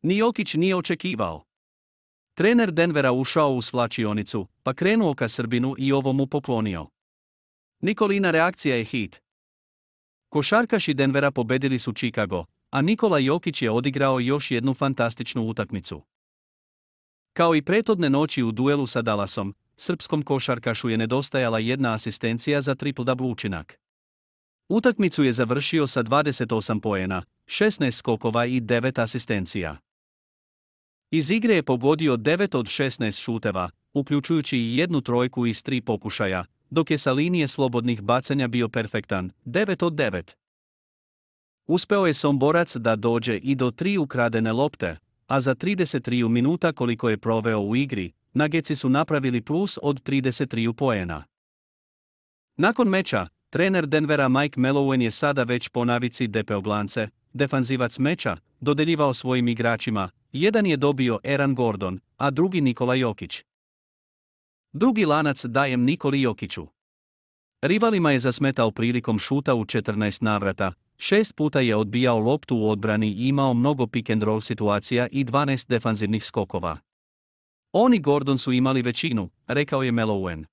Ni Jokić nije očekivao. Trener Denvera ušao u svlačionicu, pa krenuo ka Srbinu i ovo mu poklonio. Nikolina reakcija je hit. Košarkaši Denvera pobedili su Chicago, a Nikola Jokić je odigrao još jednu fantastičnu utakmicu. Kao i prethodne noći u duelu sa Dallasom, srpskom košarkašu je nedostajala jedna asistencija za triple-double učinak. Utakmicu je završio sa 28 poena, 16 skokova i 9 asistencija. Iz igre je pogodio 9 od 16 šuteva, uključujući i jednu trojku iz 3 pokušaja, dok je sa linije slobodnih bacanja bio perfektan, 9 od 9. Uspeo je Somborac da dođe i do 3 ukradene lopte, a za 33 minuta koliko je proveo u igri, Nuggetsi su napravili plus od 33 poena. Nakon meča, trener Denvera Mike Malone je sada već po navici depeo glance, defanzivac meča, dodeljivao svojim igračima, jedan je dobio Aaron Gordon, a drugi Nikola Jokić. Drugi lanac dajem Nikoli Jokiću. Rivalima je zasmetao prilikom šuta u 14 navrata, 6 puta je odbijao loptu u odbrani i imao mnogo pick and roll situacija i 12 defanzivnih skokova. On i Gordon su imali većinu, rekao je Malone.